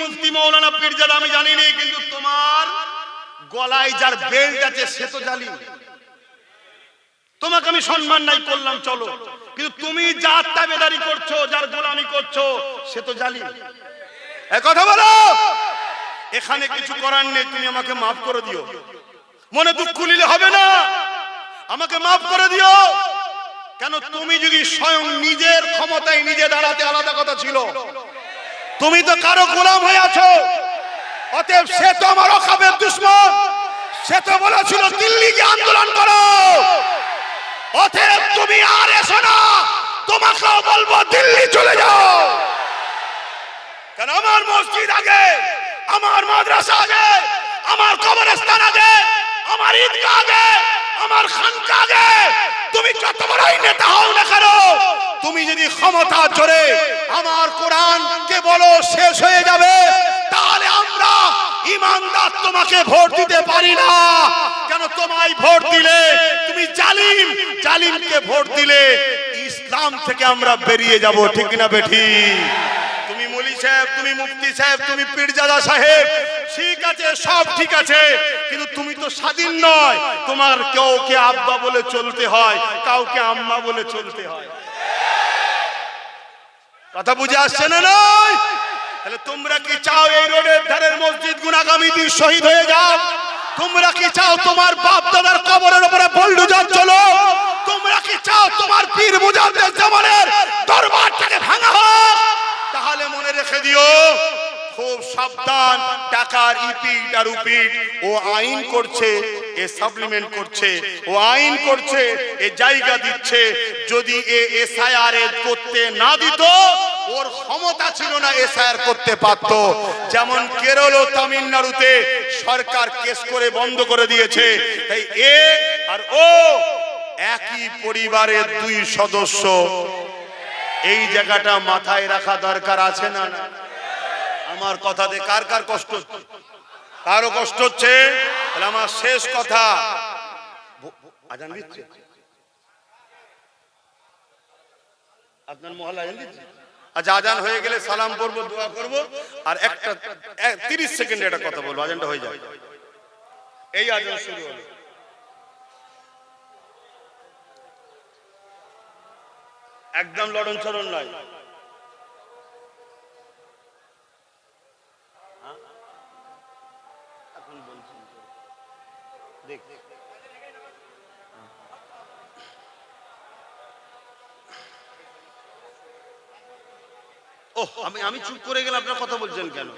মুফতি মৌলানা পীরজাদা আমি জানি না, কিন্তু তোমার গলায় যার বেল্ট আছে সে তো জালিম। তোমাকে আমি সম্মান নাই করলাম চলো, কিন্তু তুমি যার তাবেদারি করছো, যার গোলামি করছো সে তো জালিম। এই কথা বলো। এখানে কিছু করার নেই, তুমি আমাকে মাফ করে দিও। মনে দুঃখ নিলে হবে না, আমাকে মাফ করে দিও। কেন তুমি যদি স্বয়ং নিজের ক্ষমতায় নিজে দাঁড়াতে আলাদা কথা ছিল, তুমি তো কারো গোলাম হয়ে আছো। অতএব সে তো আমার অকাবের দুশমন, সে তো বলেছিল দিল্লি গিয়ে আন্দোলন করো। অতএব তুমি আর এসো না, তোমাকেও বলবো দিল্লি চলে যাও। কেন আমার মসজিদ আগে, আমার মাদ্রাসা আগে, আমার কবরস্থান আগে, আমার ঈদগাহ আগে, আমার খানকা আগে। তুমি যত বড়ই নেতা হও না কেন, তুমি যদি ক্ষমতা জোরে আমার কোরআনকে বলো শেষ হয়ে যাবে, তাহলে আমরা ইমানদার তোমাকে ভোট দিতে পারি না। কেন তোমায় ভোট দিলে তুমি জালিম, জালিমকে ভোট দিলে ইসলাম থেকে আমরা বেরিয়ে যাব। ঠিক না বেঠি? তুমি মৌলী সাহেব, তুমি মুফতি সাহেব, তুমি পীরজাদা সাহেব, ঠিক আছে, সব ঠিক আছে, কিন্তু তুমি তো স্বাধীন নয়। তোমার কাউকে আব্বা বলে চলতে হয়, কাউকে আম্মা বলে চলতে হয়। কথা বুঝে আসছে না? নয়? তাহলে তোমরা কি চাও এই রোডের ধারের মসজিদ গুলো আগামী দিন শহীদ হয়ে যাও? তোমরা কি চাও তোমার বাপ দাদার কবরের উপরে বুলডোজার চলো? তোমরা কি চাও তোমার পীর মুজাদ্দেদ জামানের দরবারটাকে ভাঙা হোক? তাহলে মনে রেখে দিও, খুব সাবধান। টাকার ইপিট আর উপিট ও আইন করছে, এ সাপ্লিমেন্ট করছে, ও আইন করছে, এ জায়গা দিচ্ছে। যদি এ এসআইআর করতে না দিত, ওর ক্ষমতা ছিল না এসআইআর করতে পারত। যেমন কেরল ও তামিলনাড়ুতে সরকার কেস করে বন্ধ করে দিয়েছে। তাই এ আর ও একই পরিবারের দুই সদস্য। এই জায়গাটা মাথায় রাখা দরকার আছে না? আমার কথাতে কার কার কষ্ট? কারো কষ্ট হচ্ছে? তাহলে আমার শেষ কথা, আজান দিচ্ছে আপনার মহল্লা, আজান দিচ্ছে? আচ্ছা, আজান হয়ে গেলে সালাম করবো, দোয়া করবো, আর একটা 30 সেকেন্ডে একটা কথা বলবো, আজানটা হয়ে যাবে। এই আজান শুরু হলো, একদম লড়ন চড়ন নয়। এখন বলছি দেখ, ওহ আমি চুপ করে গেলে আপনারা কথা বলছেন কেন?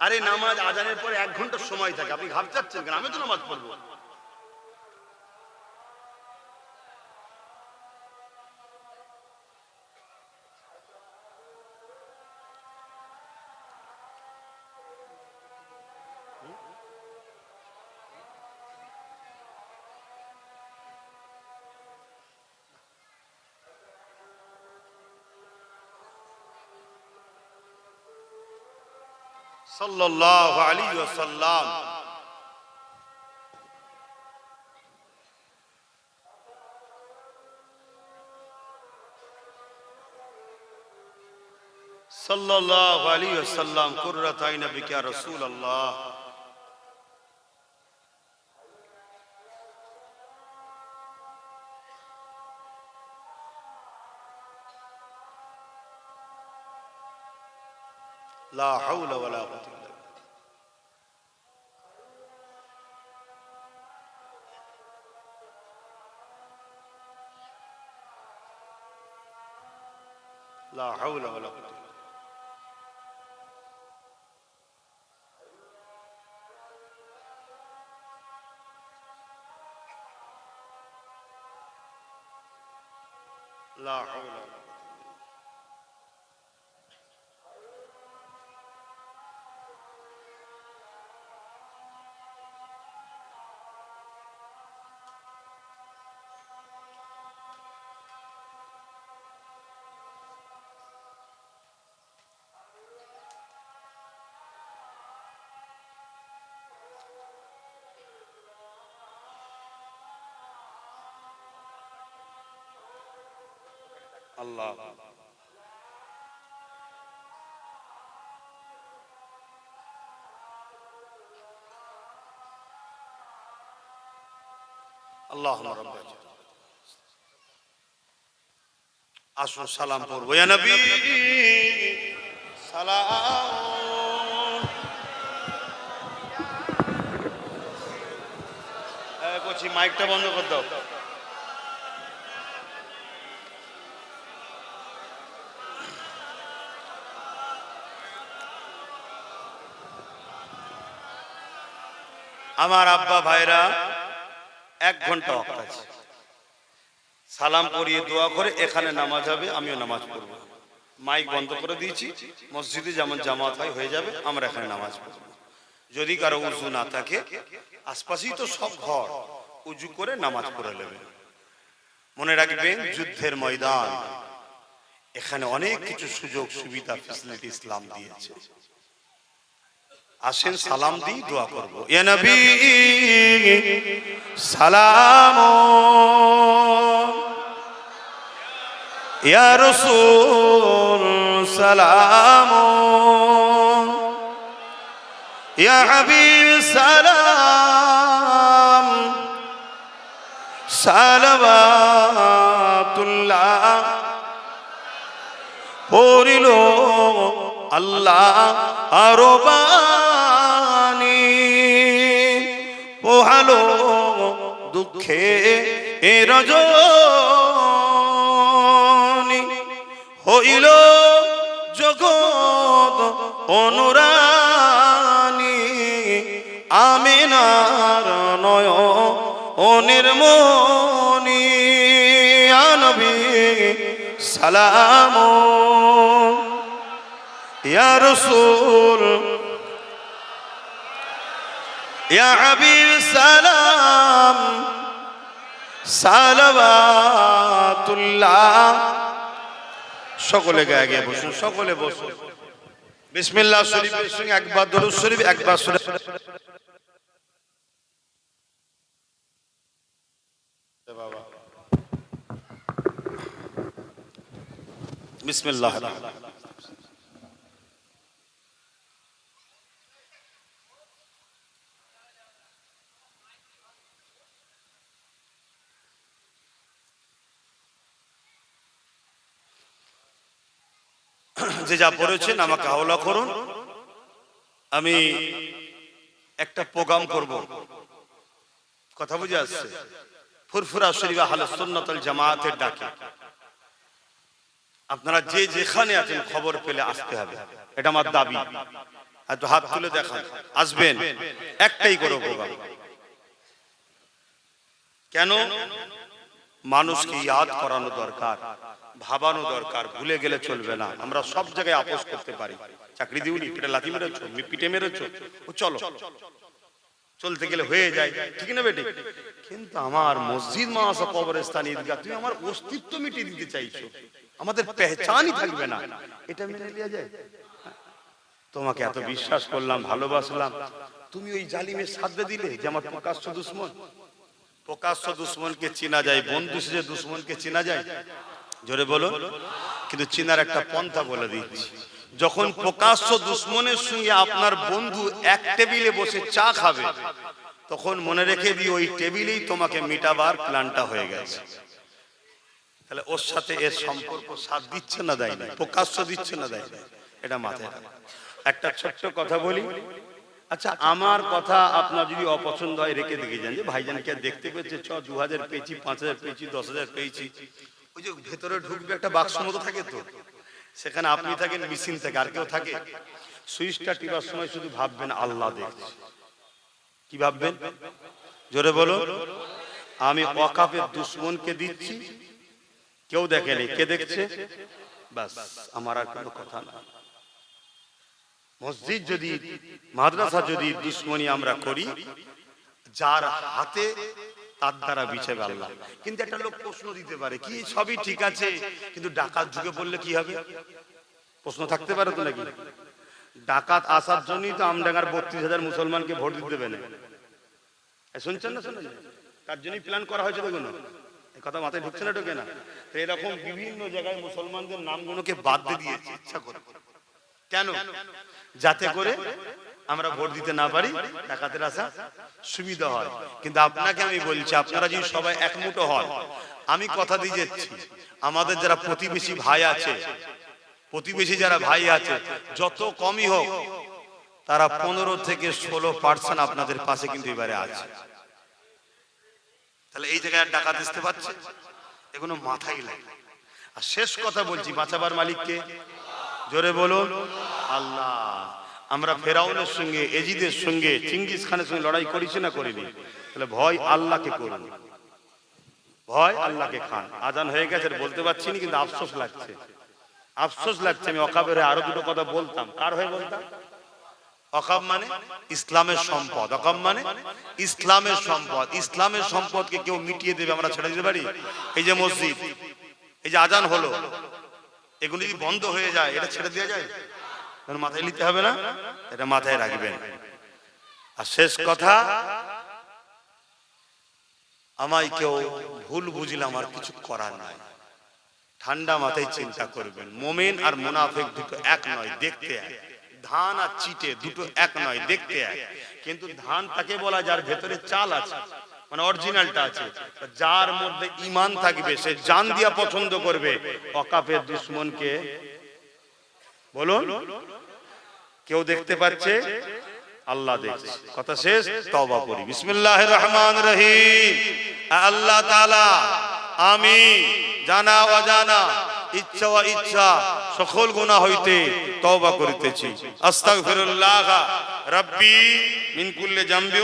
আরে নামাজ আজানের পরে 1 ঘন্টা সময় থাকে, আপনি ঘাবড়াচ্ছেন কেন? আমি তো নামাজ পড়বো। সাল্লাল্লাহু আলাইহি ওয়াসাল্লাম সাল্লাল্লাহু আলাইহি ওয়াসাল্লাম কুররাত আইন বিকা রাসূলুল্লাহ। লা হাওলা ওয়ালা কুওয়াতা ইল্লা বিল্লাহ। লা হাওলা ওয়ালা কুওয়াতা ইল্লা বিল্লাহ। লা হাওলা ওয়ালা কুওয়াতা। আল্লাহ আল্লাহুম্মা রাব্বানা আসুন সালাম পড়বো ইয়া নবী সালাম করছি মাইকটা বন্ধ করে দাও আমার আব্বা ভাইরা 1 ঘন্টা ওয়াক্ত আছে সালাম পড়িয়ে দোয়া করে এখানে নামাজ হবে আমিও নামাজ পড়ব মাইক বন্ধ করে দিয়েছি মসজিদে যেমন জামাত হয় হয়ে যাবে আমরা এখানে নামাজ পড়ব যদি কারো উযু না থাকে আশপাশেই তো সব ঘর উযু করে নামাজ পড়ে নেবেন মনে রাখবেন যুদ্ধের ময়দান এখানে অনেক কিছু সুযোগ সুবিধা ফ্যাসিলিটি ইসলাম দিয়েছে আসেন সালাম দিই দোয়া করব ইয়া নবী সালাম ইয়া রাসূল সালাম ইয়া হাবিব সালাম সালাওয়াতুল্লাহ পড়িল আল্লাহ আরবানি পোহালো দুঃখে এ রজনী হইল জগৎ অনুরানী আমিনার নয়নের মনি ইয়া নবী সালাম ইয়া রাসূল ইয়া হাবিব সালাম সালাওয়াতুল্লাহ সকলে গায়ে গিয়ে বসুন সকলে বসুন বিসমিল্লাহ শরীফের সঙ্গে একবার দরুদ শরীফ একবার বাবা বিসমিল্লাহ যে যা পড়েছেন আমাকে হাওলা করুন আমি একটা প্রোগ্রাম করব কথা বুঝে আসছে ফুরফুরা শরীফ আহলে সুন্নাত ওয়াল জামাতের ডাকে আপনারা যে যেখানে আছেন খবর পেলে আসতে হবে এটা আমার দাবি এত হাত তুলে দেখান আসবেন একটাই করো প্রোগ্রাম কেন মানুষকে ইয়াদ করানো দরকার ভাবানো দরকার ভুলে গেলে চলবে না আমরা সব জায়গায় আপোষ করতে পারি চাকরি দিউনি পিঠে লাথি মেরেছো পিঠে মেরেছো ও চলো চলতে গেলে হয়ে যায় ঠিক না বেটি কিন্তু আমার মসজিদ মাদ্রাসা কবরস্থান ঈদগাহ তুমি আমার অস্তিত্ব মিটিয়ে দিতে চাইছো আমাদের পেহচানই থাকবে না এটা মেনে নেওয়া যায় তোমাকে এত বিশ্বাস করলাম ভালোবাসলাম তুমি ওই জালিমের সাথে দিলে যে আমার প্রকাশ্য দুশমন প্রকাশ্য দুশমনকে চেনা যায় বন্ধু সেজে দুশমনকে চেনা যায় জোরে বলো কিন্তু চিনার একটা পন্থা বলে দিচ্ছি যখন প্রকাশ্য দুশমনের সঙ্গে আপনার বন্ধু এক টেবিলে বসে চা খাবে তখন মনে রেখে দিও ওই টেবিলেই তোমাকে মিটাবার প্ল্যানটা হয়ে গেছে তাহলে ওর সাথে এর সম্পর্ক সাথ দিচ্ছে না দেয় না প্রকাশ্য দিচ্ছে না দেয় না এটা মাথায় রাখো একটা ছোট্ট কথা বলি আচ্ছা আমার কথা আপনার যদি অপছন্দ হয় রেখে দেখে যান যে ভাইজানকে দেখতে পেয়েছে 2000 পেয়েছি 5000 পেয়েছি 10000 পেয়েছি ওই যে ভেতরে ঢুকবে একটা বাক্স মতো থাকে তো সেখানে আপনি থাকেন মেশিন থেকে আর কেউ থাকে সুইচটা টিপার সময় শুধু ভাববেন আল্লাহ দেখছে কি ভাববেন জোরে বলো আমি ওয়াকাফের দুশমনকে দিচ্ছি কেউ দেখেনি কে দেখছে বাস আমার আর কোনো কথা না মসজিদ যদি মাদ্রাসা যদি দুশমনি আমরা করি যার হাতে তার দ্বারা বিছাবে আল্লাহ কিন্তু একটা লোক প্রশ্ন দিতে পারে কি সবই ঠিক আছে কিন্তু ডাকাত যুগে পড়লে কি হবে প্রশ্ন থাকতে পারে তো নাকি ডাকাত আসার জন্যই তো আমডাঙ্গার ৩২,০০০ মুসলমানকে ভোট দিতে দেবে না শুনছেন না শুনেন তার জন্যই প্ল্যান করা হয়েছে দেখুন এই কথা মাথায় ঢুকছে না ঢোকে না তো এরকম বিভিন্ন জায়গায় মুসলমানদের নামগুলোকে বাদ দিয়ে দিয়েছে ইচ্ছা করে কেন যাতে করে আমরা ভোট দিতে না পারি, ডাকাতের আসা সুবিধা হয়। কিন্তু আপনাকে আমি বলছি, আপনারা যদি সবাই একমুঠো হন, আমি কথা দিয়ে যাচ্ছি, আমাদের যারা প্রতিবেশী ভাই আছে, প্রতিবেশী যারা ভাই আছে, যত কমই হোক তারা 15 থেকে 16% আপনাদের পাশে কিন্তু এবারে আছে। তাহলে এই জায়গায় ডাকাত আসতে পারছে, এগুলো মাথায় লাগে। আর শেষ কথা বলছি, বাঁচাবার মালিককে, জোরে বলুন আল্লাহ। আমরা ফেরাউনের সঙ্গে, এজিদের সঙ্গে, চিঙ্গিস খানের সঙ্গে লড়াই করেছি না করিনি? তাহলে ভয় আল্লাহকে করুন, ভয় আল্লাহকে খান। আজান হয়ে গেছে, বলতে পারছি না, কিন্তু আফসোস লাগছে, আফসোস লাগছে। আমি অকাবের আরো দুটো কথা বলতাম, কার হয়ে বলতাম? অকাব মানে ইসলামের সম্পদ, অকাব মানে ইসলামের সম্পদ। ইসলামের সম্পদকে কেউ মিটিয়ে দেবে, আমরা ছেড়ে দিতে পারি? এই যে মসজিদ, এই যে আজান হলো, এগুলো যদি বন্ধ হয়ে যায়, এটা ছেড়ে দেওয়া যায়? মাথায় নিতে হবে না, এটা মাথায় রাখবেন। আর শেষ কথা, আমায় কেউ ভুল বুঝলাম, আর কিছু করার নাই, ঠান্ডা মাথায় চিন্তা করবেন। মুমিন আর মুনাফিক দুটো এক নয়, দেখতে এক। ধান আর চিটে দুটো এক নয়, দেখতে এক। কিন্তু ধান তাকে বলা যার ভেতরে চাল আছে, মানে অরিজিনালটা আছে। যার মধ্যে ঈমান থাকবে সে জান দিয়া পছন্দ করবে। অকাপের দুশমনকে বলুন, কেউ দেখতে পাচ্ছে? আল্লাহ দেখছে। কথা শেষ, তওবা পড়ি, বিসমিল্লাহির রহমানির রহিম। আল্লাহ তাআলা আমি জানা অজানা, ইচ্ছা ও ইচ্ছা সকল গুনাহ হইতে তওবা করিতেছি। আস্তাগফিরুল্লাহ রাব্বি মিন কুল্লি জামবি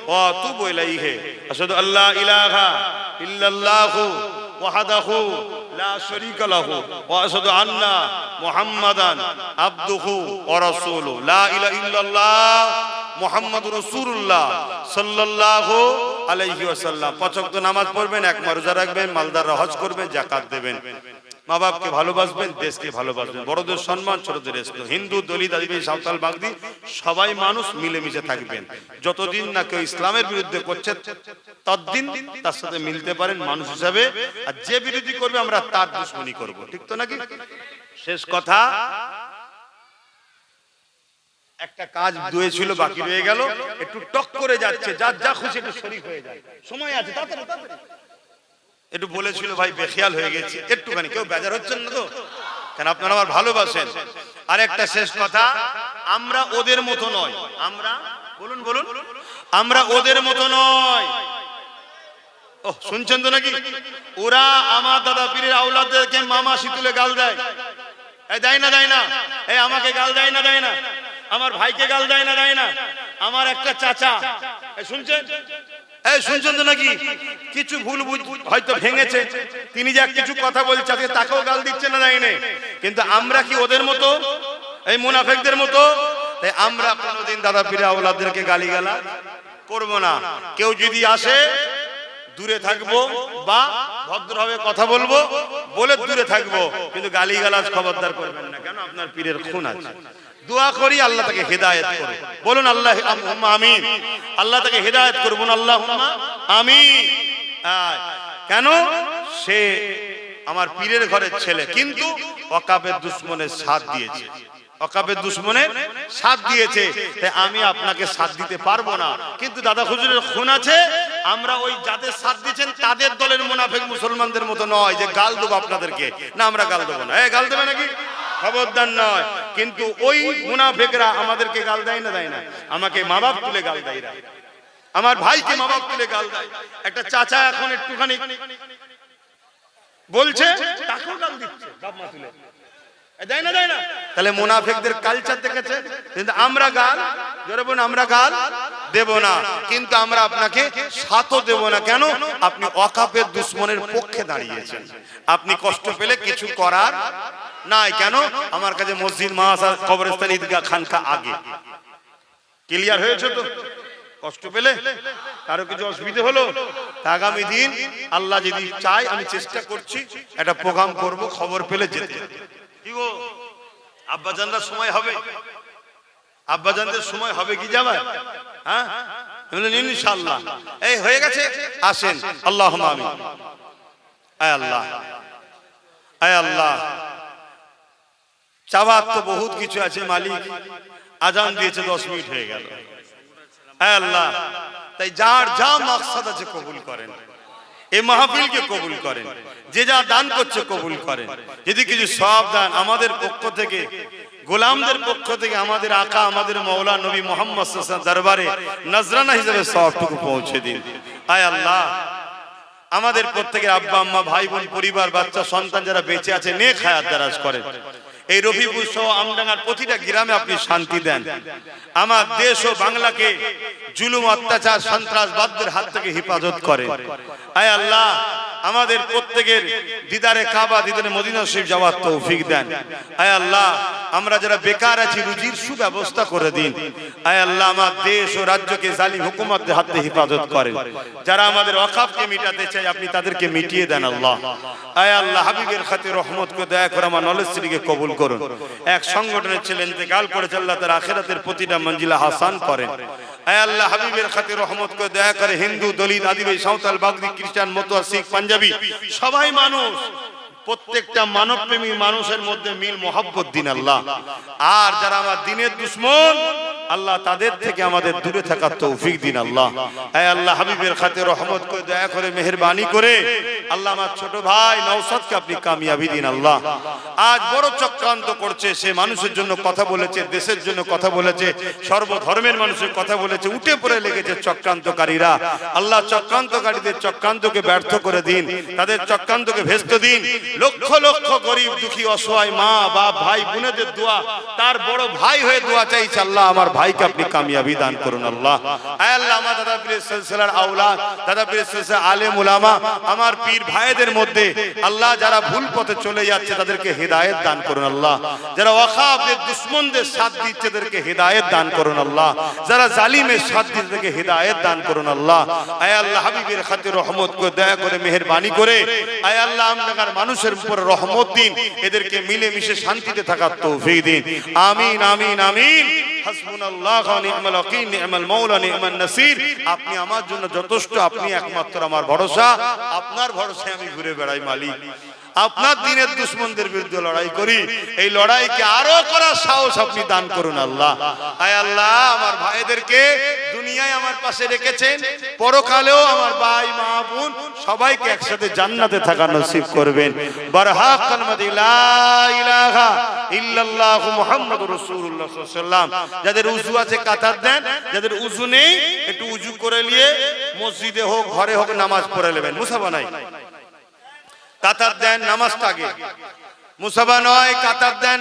ওয়া আতুবু ইলাইহি। আশহাদু আল্লা ইলাহা ইল্লাল্লাহু ওয়াহদাহু লা শারীকা লাহু ওয়া আশহাদু আন্না মুহাম্মাদান আবদুহু ওয়া রাসূলুহু। লা ইলাহা ইল্লাল্লাহ মুহাম্মাদুর রাসূলুল্লাহ সাল্লাল্লাহু আলাইহি ওয়াসাল্লাম। 5 ওয়াক্ত নামাজ পড়বেন, এক মাস রোজা রাখবেন, মালদাররা হজ করবেন, যাকাত দেবেন, মা বাপকে ভালোবাসবেন, দেশকে ভালোবাসবেন, বড়দের সম্মান, ছোটদের রেস্পেক্ট। হিন্দু, দলিত, আদিবাসী, সাঁওতাল, বাগদি সবাই মানুষ, মিলেমিশে থাকবেন। যতদিন না কেউ ইসলামের বিরুদ্ধে করছে ততদিন তার সাথে মিলতে পারেন মানুষ হিসাবে। আর যে বিরোধী করবে আমরা তার দুশমনি করব, ঠিক তো নাকি? শেষ কথা, একটা কাজ দুয়ে ছিল, বাকি রয়ে গেল, একটু টক করে যাচ্ছে, যার যা খুশি একটু শরীক হয়ে যায়, সময় আছে, তাড়াতাড়ি একটু বলেছিল ভাই, বেখেয়াল হয়ে গেছি একটুখানি, কেউ বেজার হচ্ছেন না তো? কেন আপনারা আমার ভালোবাসেন। আর একটা শেষ কথা, আমরা ওদের মতো নয়, আমরা বলুন বলুন, আমরা ওদের মতো নয়। ও শুনছেন তো নাকি? ওরা আমার দাদা পীরের আওলাদদেরকে মামা শীতুলে গাল দেয়, এই দেয় না, দেয় না, এই আমাকে গাল দেয় না, দেয় না, আমার ভাইকে গাল দেয় না, দেয় না, আমার একটা চাচা, শুনছেন, এই শুনছেন তো নাকি? কিছু ভুল হয়তো ভেঙেছে, তিনি যা কিছু কথা বলছে আজকে তাকেও গাল দিচ্ছে না, দেয় না। কিন্তু আমরা কি ওদের মতো, এই মুনাফিকদের মতো? তাই আমরা কোনোদিন দাদা পীরের আওলাদদেরকে গালিগালাজ করব না। কেউ যদি আসে দূরে থাকবো, বা ভদ্রভাবে কথা বলবো, বলে দূরে থাকবো, কিন্তু গালিগালাজ খবরদার করবেন না। কেন? আপনার পীরের খুন আছে। দোয়া করি আল্লাহ তাকে হেদায়েত করে, বলুন আল্লাহুম্মা আমিন। আল্লাহ তাকে হেদায়েত করুন, আল্লাহুম্মা আমিন। কেন? সে আমার পীরের ঘরের ছেলে, কিন্তু ওয়াকাবের দুশমনের সাথ দিয়েছে, ওয়াকাবের দুশমনের সাথ দিয়েছে। তাই আমি আপনাকে সাথ দিতে পারবো না। কিন্তু দাদা হুজুরের খুন আছে, আমরা ওই যাদের সাথ দিয়েছেন তাদের দলের মুনাফিক মুসলমানদের মতো নয় যে গাল দেবো আপনাদেরকে, না আমরা গাল দেবো না। গাল দেবে নাকি? খবরদার নয়। কিন্তু ওই মুনাফিকরা আমাদেরকে গাল দেয় না, দেয় না, আমাকে মা বাপ তুলে গাল দেয়, আমার ভাইকে মা বাপ তুলে গাল দেয়। একটা চাচা এখন একটুখানি বলছে, তাকেও গাল দিচ্ছে বাপ মা তুলে, দেয় না, দেয় না। তাহলে মুনাফিকদের কালচার দেখেছে। কিন্তু আমরা গাল, জোরে বলুন, আমরা গাল দেব না। কিন্তু আমরা আপনাকে সাথও দেব না। কেন? আপনি ওয়াকাফের দুশমনের পক্ষে দাঁড়িয়েছেন, আপনি কষ্ট পেলে কিছু করার নাই। কেন? আমার কাছে মসজিদ, মাদ্রাসা, কবরস্থান, ঈদগাহ, খানকা আগে। ক্লিয়ার হয়েছে তো? কষ্ট পেলে কারো কিছু অসুবিধা হলো, আগামী দিন আল্লাহ যদি চায় আমি চেষ্টা করছি, একটা প্রোগ্রাম করব, খবর পেলে যেতে। কি গো আব্বাজানরা সময় হবে? আব্বাজানদের সময় হবে কি যাবার? হ্যাঁ ইনশাআল্লাহ। এই হয়ে গেছে, আসেন। আল্লাহুম্মা আমিন। আয় আল্লাহ, আয় আল্লাহ, চাওয়ার তো বহুত কিছু আছে মালিক, আজান দিয়েছে 10 মিনিট হয়ে গেল। হ্যাঁ আল্লাহ, তাই যার যা মাকসাদ আছে কবুল করেন, এই মাহফিলকে কবুল করেন, যে যা দান করছে কবুল করেন। যদি কিছু সওয়াব দান আমাদের পক্ষ থেকে, গোলামদের পক্ষ থেকে আমাদের আকা আমাদের মাওলা নবী মুহাম্মদ সাল্লাল্লাহু আলাইহি ওয়াসাল্লাম দরবারে নজরানা হিসেবে সওয়াবটুকু পৌঁছে দিন। আয় আল্লাহ, আমাদের প্রত্যেকের আব্বা আম্মা ভাই বোন পরিবার বাচ্চা সন্তান যারা বেঁচে আছে নেক হায়াত দারাজ করেন। এই রফিপুর সহ আমডাঙ্গার প্রতিটা গ্রামে আপনি শান্তি দেন। আমার দেশ ও বাংলাকে জুলুম অত্যাচার সন্ত্রাসবাদদের হাত থেকে হেফাজত করেন। আয় আল্লাহ, আমাদের প্রত্যেকের দিদারে কাবা দিদারে মদিনা শরীফ যাওয়ার তৌফিক দেন। আয় আল্লাহ, আমরা যারা বেকার আছি রুজির সুব্যবস্থা করে দিন। আয় আল্লাহ, আমার দেশ ও রাজ্যকে জালিম হুকুমতদের হাত থেকে হেফাজত করেন। যারা আমাদের ওয়াকফকে মিটাতে চায় আপনি তাদেরকে মিটিয়ে দেন আল্লাহ। আয় আল্লাহ, হাবিবের খাতির রহমত করে দয়া করে আমার নলেজ শ্রীকে কবুল করুন। এক সংগঠনের ছেলে ইন্তেকাল করেছে, আল্লাহ তার আখিরাতের প্রতিটা মঞ্জিলা হাসান করেন। আয় আল্লাহ, হাবিবের খাতির রহমত করে দয়া করে হিন্দু দলিত আদিবাসী সাঁওতাল বাগদি খ্রিস্টান মতুয়া শিখ পাঞ্জাবি সবাই মানুষ, প্রত্যেকটা মানবপ্রেমী মানুষের মধ্যে মিল মোহাব্বত দিন আল্লাহ। আর যারা আমার দিনের দুশ্মন আল্লাহ তাদের থেকে আমাদের দূরে থাকার তৌফিক দিন আল্লাহ। আয় আল্লাহ, হাবিবের খাতির রহমত করে দয়া করে মেহেরবানি করে আল্লাহ আমার ছোট ভাই নওশাদকে আপনি কামিয়াবি দিন আল্লাহ। আজ বড় চক্রান্ত করছে, সে মানুষের জন্য কথা বলেছে, দেশের জন্য কথা বলেছে, সর্বধর্মের মানুষের কথা বলেছে, উঠে পড়ে লেগেছে চক্রান্তকারীরা। আল্লাহ চক্রান্তকারীদের চক্রান্তকে ব্যর্থ করে দিন, তাদের চক্রান্তকে ভেস্ত দিন। লক্ষ লক্ষ গরিব দুঃখী অসহায় মা বাপ ভাই বোনেদের দোয়া, তার বড় ভাই হয়ে দোয়া চাইছে আল্লাহ আমার ভাইকে আপনি কামিয়াবি দান করুন আল্লাহ। আয় আল্লাহ, আমার দাদা পীরের সিলসিলার আওলাদ, দাদা পীরের সিলসিলার আলেম উলামা, আমার পীর ভাইদের মধ্যে আল্লাহ যারা ভুল পথে চলে যাচ্ছে তাদেরকে হেদায়েত দান করুন আল্লাহ। যারা ওয়াকফের দুশমনদের সাথ দিচ্ছে তাদেরকে হেদায়েত দান করুন আল্লাহ। যারা জালিমের সাথ দিচ্ছে তাদেরকে হেদায়েত দান করুন আল্লাহ। আয় আল্লাহ, হাবিবের খাতির রহমত করে দয়া করে মেহেরবানি করে আয় আল্লাহ আমনাগার মানুষের উপর রহমত দিন, এদেরকে মিলে মিশে শান্তিতে থাকার তৌফিক দিন। আমিন আমিন আমিন। হাসবুনাল্লাহ ওয়া নি'মাল ওয়াকিল, নি'মাল মাওলা নি'মান নাসির। আপনি আমার জন্য যথেষ্ট, আপনি একমাত্র আমার ভরসা। আপনার ভরসায় আমি ঘুরে বেড়াই মালিক। আপনার দিনের দুশমনদের বিরুদ্ধে লড়াই করি, এই লড়াইকে আরো করার সাহস আপনি দান করুন আল্লাহ। আয় আল্লাহ, আমার ভাইদেরকে দুনিয়ায় আমার পাশে রেখেছেন, পরকালেও আমার ভাই মা বোন সবাইকে একসাথে জান্নাতে থাকা নসিব করবেন। বারহাক কালমাতি লা ইলাহা ইল্লাল্লাহ মুহাম্মাদুর রাসূলুল্লাহ সাল্লাল্লাহু আলাইহি ওয়াসাল্লাম। যাদের উযু আছে কাতার দেন, যাদের উযু নেই একটু উযু করে নিয়ে মসজিদে হোক ঘরে হোক নামাজ পড়ে নেবেন। মুসাফা নাই, কাতার দেন, নামাজটা আগে, মুসাফা নয়, কাতার দেন।